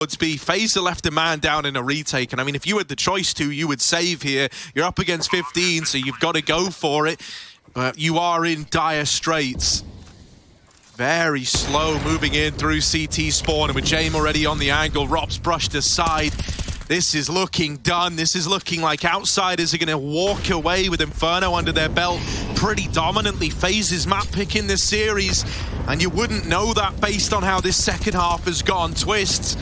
Would be Faze left a man down in a retake, and I mean, if you had the choice to, you would save here. You're up against 15, so you've got to go for it, but you are in dire straits. Very slow moving in through CT spawn, and with Jame already on the angle, ropz brushed aside. This is looking done. This is looking like outsiders are going to walk away with Inferno under their belt pretty dominantly. Faze's map pick in this series, and you wouldn't know that based on how this second half has gone. Twists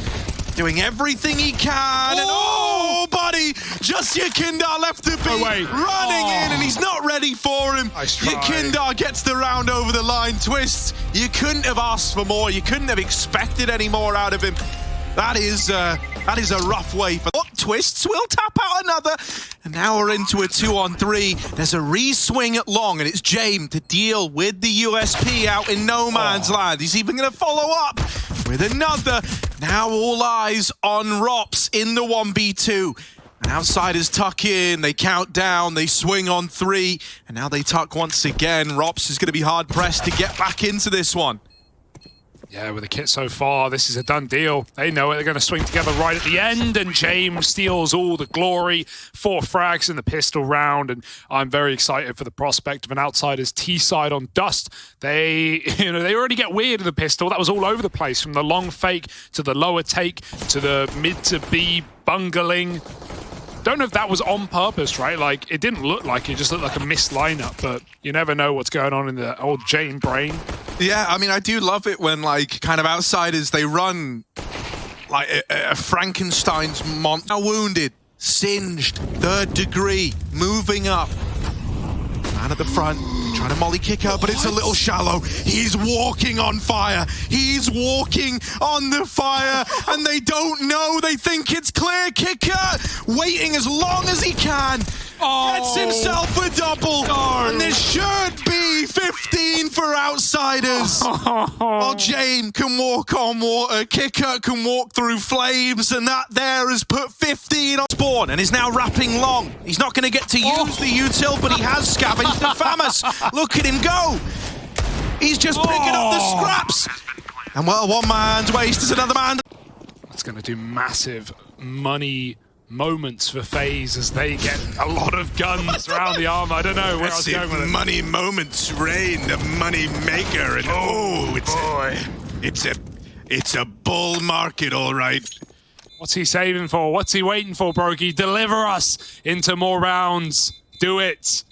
doing everything he can, and oh, buddy, just Yekindar left to be running in, and he's not ready for him. Yekindar gets the round over the line. Twists, you couldn't have asked for more. You couldn't have expected any more out of him. That is a rough way for Twists. Will tap out another, and now we're into a 2-on-3. There's a re-swing at long, and it's Jame to deal with the USP out in no man's land. He's even going to follow up with another. Now all eyes on ropz in the 1v2. And outsiders tuck in, they count down, they swing on 3, and now they tuck once again. ropz is going to be hard pressed to get back into this one. Yeah, with the kit so far, this is a done deal. They know it. They're going to swing together right at the end, and Jame steals all the glory. 4 frags in the pistol round, and I'm very excited for the prospect of an outsider's T-side on Dust. They already get weird in the pistol. That was all over the place, from the long fake to the lower take to the mid to B bungling. Don't know if that was on purpose, right? Like, it didn't look like it, just looked like a missed lineup, but you never know what's going on in the old Jame brain. Yeah, I mean, I do love it when, like, kind of outsiders, they run like a Frankenstein's monster. Wounded, singed, 3rd degree, moving up. Man at the front, trying to molly kick her, but it's a little shallow. He's walking on fire. He's walking on the fire, and they don't know. They think it's clear. Kicker waiting as long as he can. Gets himself a double, and this should be 15 for outsiders. Jame can walk on water, Kicker can walk through flames, and that there has put 15 on spawn, and is now wrapping long. He's not going to get to use the util, but he has scavenged the Famous. Look at him go. He's just picking up the scraps. And well, one man's waste is another man. That's going to do massive money moments for Faze as they get a lot of guns around the arm. I don't know where I was going with it. Money moments reign, the money maker, and it's a bull market, all right. What's he saving for? What's he waiting for, Brokey? Deliver us into more rounds. Do it.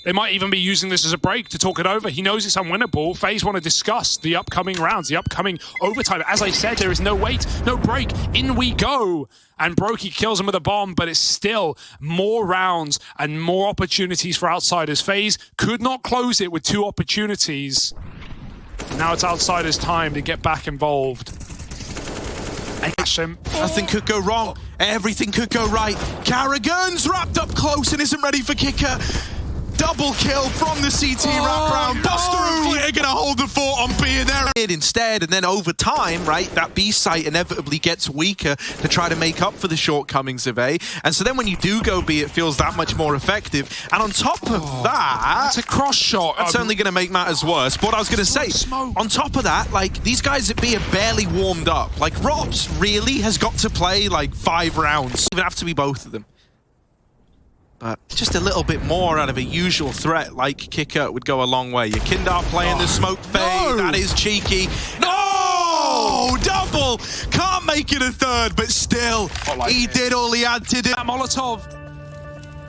They might even be using this as a break to talk it over. He knows it's unwinnable. Faze want to discuss the upcoming rounds, the upcoming overtime. As I said, there is no wait, no break. In we go. And Brokey kills him with a bomb, but it's still more rounds and more opportunities for outsiders. Faze could not close it with 2 opportunities. Now it's outsiders' time to get back involved. Nothing could go wrong. Everything could go right. Kerrigan's wrapped up close and isn't ready for Kicker. Double kill from the CT wraparound. Buster and Flit are going to hold the fort on B in there. Instead, and then over time, right, that B site inevitably gets weaker to try to make up for the shortcomings of A. And so then when you do go B, it feels that much more effective. And on top of that, it's a cross shot. That's only going to make matters worse. But what I was going to say, on top of that, like, these guys at B are barely warmed up. Like, ropz really has got to play like 5 rounds. Even have to be both of them. But just a little bit more out of a usual threat like Kicker would go a long way. Yekindar playing the smoke fade. That is cheeky. No! Double! Can't make it a 3rd, but still, he did all he had to do. That Molotov,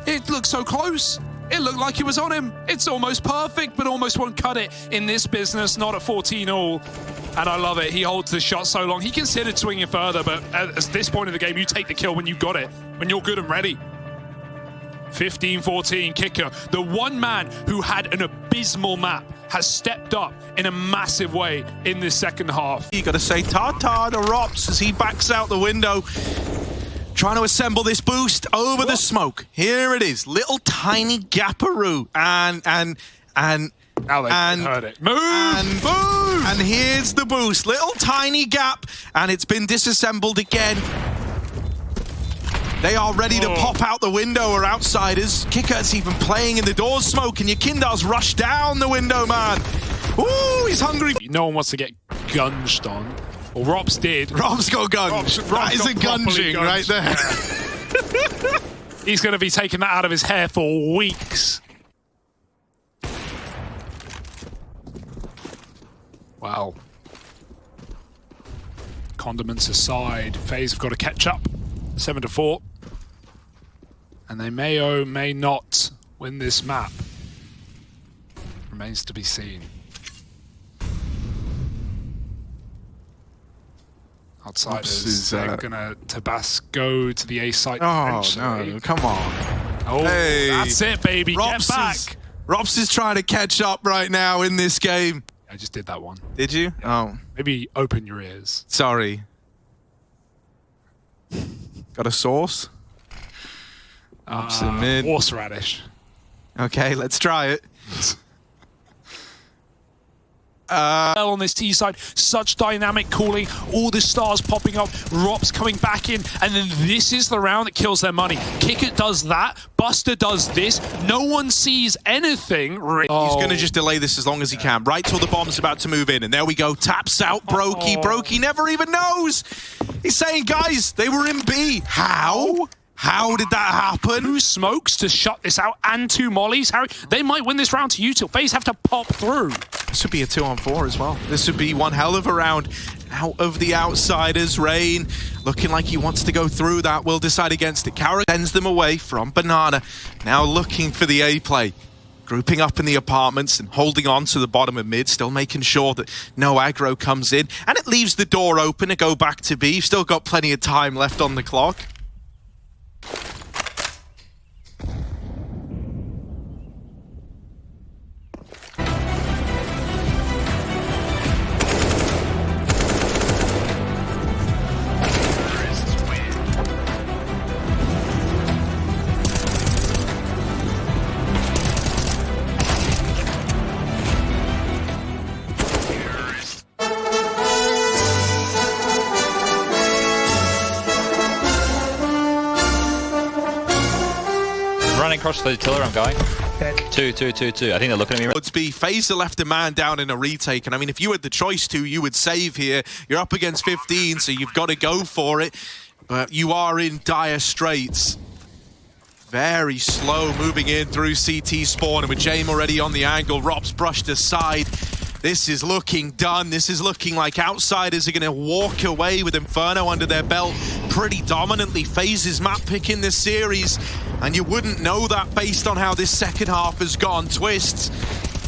it looked so close. It looked like it was on him. It's almost perfect, but almost won't cut it in this business, not at 14 all. And I love it. He holds the shot so long. He considered swinging further, but at this point in the game, you take the kill when you got it, when you're good and ready. 15-14, Kicker, the one man who had an abysmal map, has stepped up in a massive way in this second half. You got to say ta-ta to ropz as he backs out the window, trying to assemble this boost over the smoke. Here it is, little tiny gapperoo, and now they heard it. Move! And here's the boost, little tiny gap, and it's been disassembled again. They are ready to pop out the window, or outsiders. Kicker's even playing in the doors smoke, and Yekindar's rushed down the window, man. Ooh, he's hungry. No one wants to get gunged on. Well, ropz did. ropz got gunned. That is a gunging right there. He's going to be taking that out of his hair for weeks. Wow. Condiments aside, Faze have got to catch up. 7-4. And they may or may not win this map. Remains to be seen. Outsiders, they're gonna go to the A site. Oh no, come on. Oh, hey. That's it, baby. Get back. ropz is trying to catch up right now in this game. I just did that one. Did you? Yeah. Oh. Maybe open your ears. Sorry. Got a sauce? Horseradish. Okay, let's try it. On this T side, such dynamic calling, all the stars popping up, ropz coming back in, and then this is the round that kills their money. Kickit does that, Buster does this, no one sees anything. He's going to just delay this as long as he can, right till the bomb's about to move in, and there we go, taps out Brokey. Brokey never even knows. He's saying, guys, they were in B. How? How did that happen? 2 smokes to shut this out and 2 mollies. Harry, they might win this round to you till Faze have to pop through. This would be a 2-on-4 as well. This would be one hell of a round. Out of the outsiders, Rain looking like he wants to go through that. Will decide against it. Kerrigan sends them away from Banana. Now looking for the A play. Grouping up in the apartments and holding on to the bottom of mid, still making sure that no aggro comes in. And it leaves the door open to go back to B. You've still got plenty of time left on the clock. Running across the tiller, I'm going. 2. I think they're looking at me. It's B. Faze left a man down in a retake, and I mean, if you had the choice to, you would save here. You're up against 15, so you've got to go for it. But you are in dire straits. Very slow moving in through CT spawn, and with Jame already on the angle, ropz brushed aside. This is looking done. This is looking like outsiders are going to walk away with Inferno under their belt pretty dominantly. Faze's map pick in this series, and you wouldn't know that based on how this second half has gone. Twists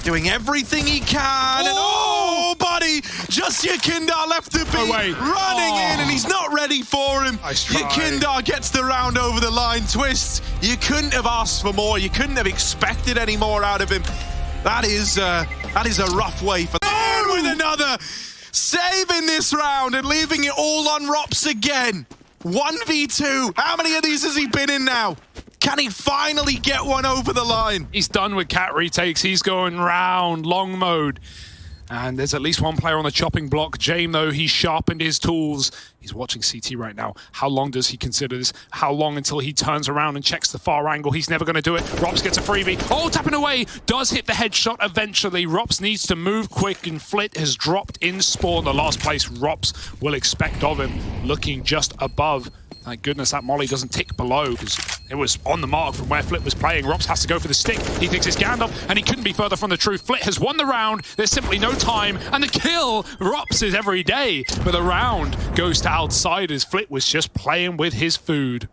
doing everything he can, and oh, buddy, just Yekindar left to be running in, and he's not ready for him. Yekindar gets the round over the line. Twists, you couldn't have asked for more. You couldn't have expected any more out of him. That is a rough way for with another saving this round and leaving it all on ropz again. 1v2. How many of these has he been in now? Can he finally get one over the line? He's done with cat retakes. He's going round long mode. And there's at least one player on the chopping block. Jame, though, he's sharpened his tools. He's watching CT right now. How long does he consider this? How long until he turns around and checks the far angle? He's never going to do it. ropz gets a freebie. Oh, tapping away. Does hit the headshot eventually. ropz needs to move quick, and Flit has dropped in spawn. The last place ropz will expect of him. Looking just above. Thank goodness that molly doesn't tick below, because it was on the mark from where Flit was playing. ropz has to go for the stick. He thinks it's Gandalf, and he couldn't be further from the truth. Flit has won the round. There's simply no time, and the kill, ropz is every day. But the round goes to outsiders. Flit was just playing with his food.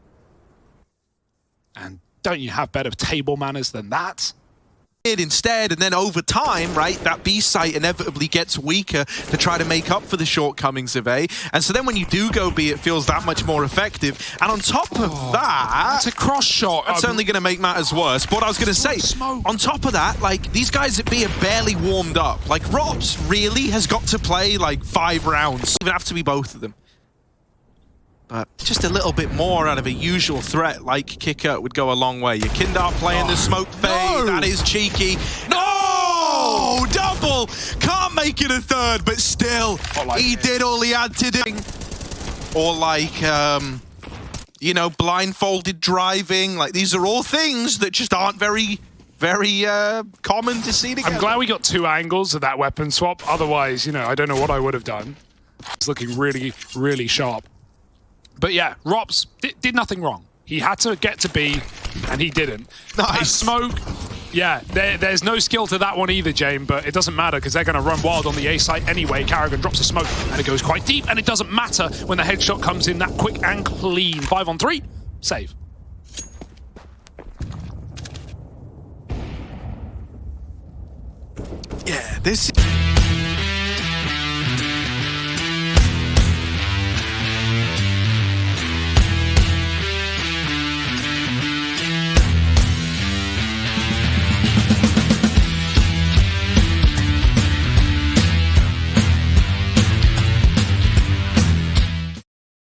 And don't you have better table manners than that? Instead, and then over time, right, that B site inevitably gets weaker to try to make up for the shortcomings of A. And so then when you do go B, it feels that much more effective. And on top of that, it's a cross shot. That's only going to make matters worse. But what I was going to say, on top of that, like, these guys at B are barely warmed up. Like, ropz really has got to play like 5 rounds. It would have to be both of them. But just a little bit more out of a usual threat like Kicker would go a long way. Yekindar playing the smoke fade. No. That is cheeky. No! Double! Can't make it a third, but still, he did all he had to do. Or like, you know, blindfolded driving. Like, these are all things that just aren't very common to see together. I'm glad we got 2 angles of that weapon swap. Otherwise, you know, I don't know what I would have done. It's looking really, really sharp. But yeah, ropz did nothing wrong. He had to get to B, and he didn't. Nice. That smoke, yeah, there's no skill to that one either, Jame, but it doesn't matter because they're going to run wild on the A site anyway. Kerrigan drops a smoke, and it goes quite deep, and it doesn't matter when the headshot comes in that quick and clean. 5 on 3, save. Yeah, this...